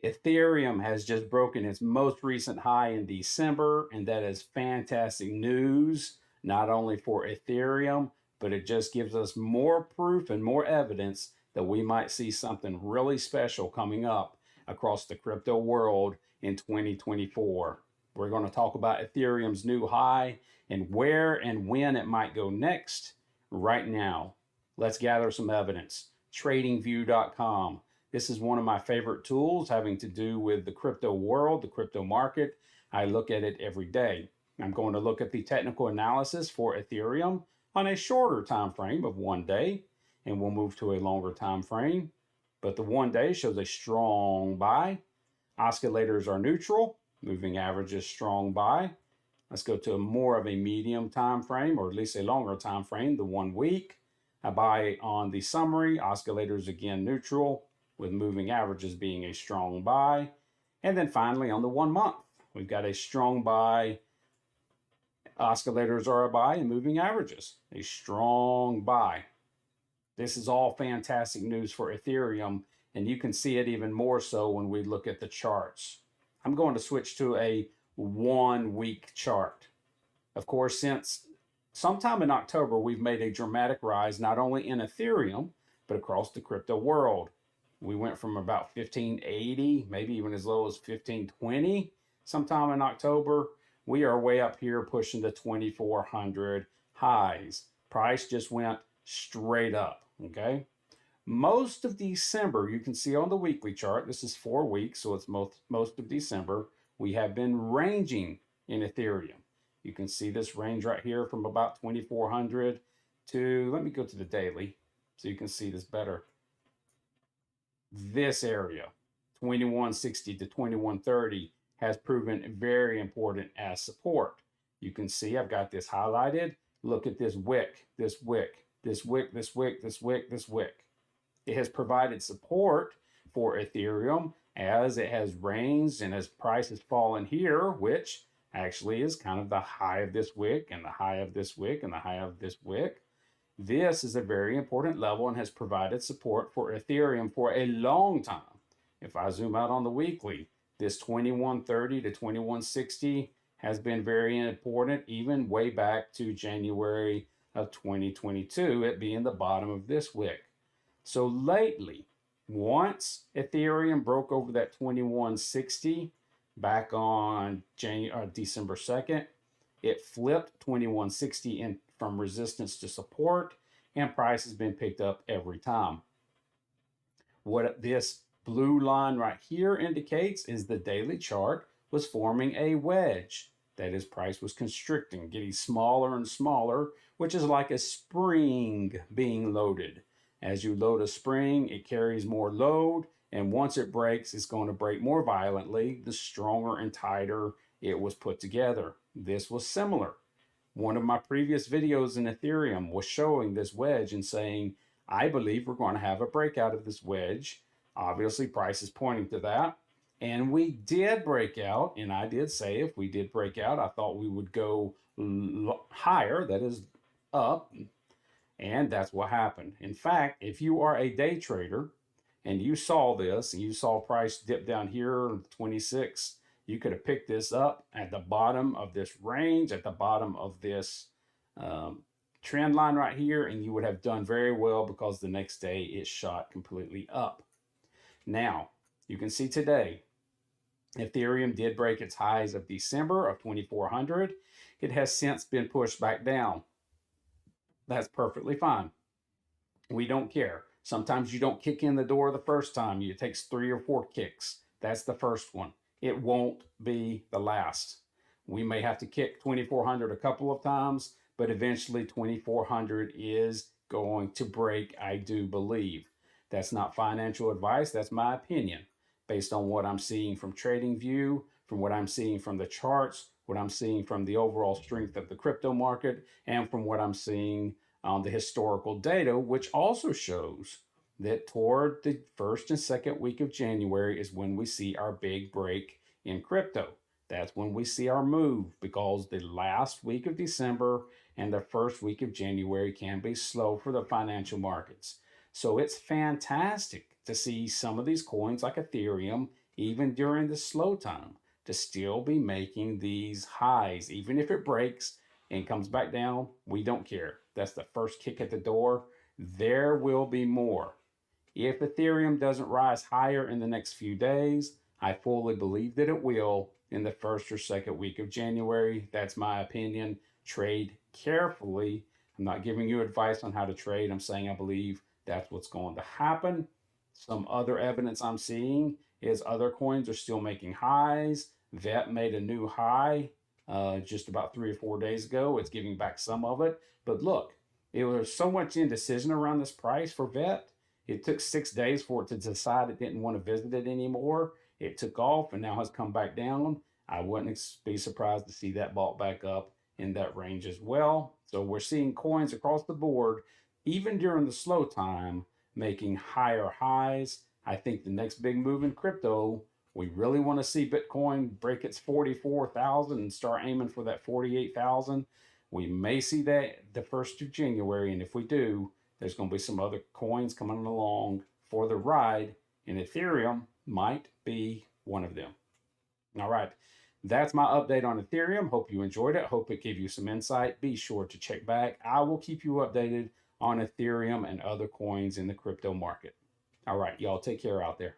Ethereum has just broken its most recent high in December, and that is fantastic news, not only for Ethereum, but it just gives us more proof and more evidence that we might see something really special coming up across the crypto world in 2024. We're going to talk about Ethereum's new high and where and when it might go next right now. Let's gather some evidence. TradingView.com. This is one of my favorite tools having to do with the crypto world, the crypto market. I look at it every day. I'm going to look at the technical analysis for Ethereum on a shorter time frame of 1 day, and we'll move to a longer time frame. But the 1 day shows a strong buy. Oscillators are neutral. Moving average is strong buy. Let's go to more of a medium time frame, or at least a longer time frame, the 1 week. I buy on the summary. Oscillators again neutral, with moving averages being a strong buy. And then finally on the 1 month, we've got a strong buy. Oscillators are a buy and moving averages, a strong buy. This is all fantastic news for Ethereum, and you can see it even more so when we look at the charts. I'm going to switch to a 1 week chart. Of course, since sometime in October, we've made a dramatic rise, not only in Ethereum, but across the crypto world. We went from about 1580, maybe even as low as 1520 sometime in October. We are way up here pushing the 2400 highs. Price just went straight up, okay? Most of December, you can see on the weekly chart, this is 4 weeks, so it's most of December, we have been ranging in Ethereum. You can see this range right here from about 2400 to, let me go to the daily so you can see this better. This area, 2160 to 2130, has proven very important as support. You can see I've got this highlighted. Look at this wick, this wick, this wick, this wick, this wick, this wick. It has provided support for Ethereum as it has ranged and as price has fallen here, which actually is kind of the high of this wick and the high of this wick and the high of this wick. This is a very important level and has provided support for Ethereum for a long time. If I zoom out on the weekly, this 2130 to 2160 has been very important, even way back to January of 2022, it being the bottom of this wick. So lately, once Ethereum broke over that 2160 back on December 2nd, it flipped 2160 in from resistance to support, and price has been picked up every time. What this blue line right here indicates is the daily chart was forming a wedge. That is, price was constricting, getting smaller and smaller, which is like a spring being loaded. As you load a spring, it carries more load, and once it breaks, it's going to break more violently the stronger and tighter it was put together. This was similar. One of my previous videos in Ethereum was showing this wedge and saying, I believe we're going to have a breakout of this wedge. Obviously, price is pointing to that. And we did break out, and I did say if we did break out, I thought we would go higher, that is up, and that's what happened. In fact, if you are a day trader and you saw this and you saw price dip down here, 26, you could have picked this up at the bottom of this range, at the bottom of this trend line right here, and you would have done very well because the next day it shot completely up. Now, you can see today, Ethereum did break its highs of December of 2400. It has since been pushed back down. That's perfectly fine. We don't care. Sometimes you don't kick in the door the first time. It takes 3 or 4 kicks. That's the first one. It won't be the last. We may have to kick 2400 a couple of times, but eventually 2400 is going to break, I do believe. That's not financial advice. That's my opinion based on what I'm seeing from TradingView, from what I'm seeing from the charts, what I'm seeing from the overall strength of the crypto market, and from what I'm seeing on the historical data, which also shows that toward the first and second week of January is when we see our big break in crypto. That's when we see our move, because the last week of December and the first week of January can be slow for the financial markets. So it's fantastic to see some of these coins like Ethereum even during the slow time, to still be making these highs. Even if it breaks and comes back down, we don't care. That's the first kick at the door. There will be more. If Ethereum doesn't rise higher in the next few days, I fully believe that it will in the first or second week of January. That's my opinion. Trade carefully. I'm not giving you advice on how to trade. I'm saying I believe that's what's going to happen. Some other evidence I'm seeing is other coins are still making highs. VET made a new high just about 3 or 4 days ago. It's giving back some of it. But look, it was so much indecision around this price for VET. It took 6 days for it to decide it didn't want to visit it anymore. It took off and now has come back down. I wouldn't be surprised to see that bought back up in that range as well. So we're seeing coins across the board, even during the slow time, making higher highs. I think the next big move in crypto, we really want to see Bitcoin break its 44,000 and start aiming for that 48,000. We may see that the 1st of January, and if we do, there's going to be some other coins coming along for the ride, and Ethereum might be one of them. All right, that's my update on Ethereum. Hope you enjoyed it. Hope it gave you some insight. Be sure to check back. I will keep you updated on Ethereum and other coins in the crypto market. All right, y'all take care out there.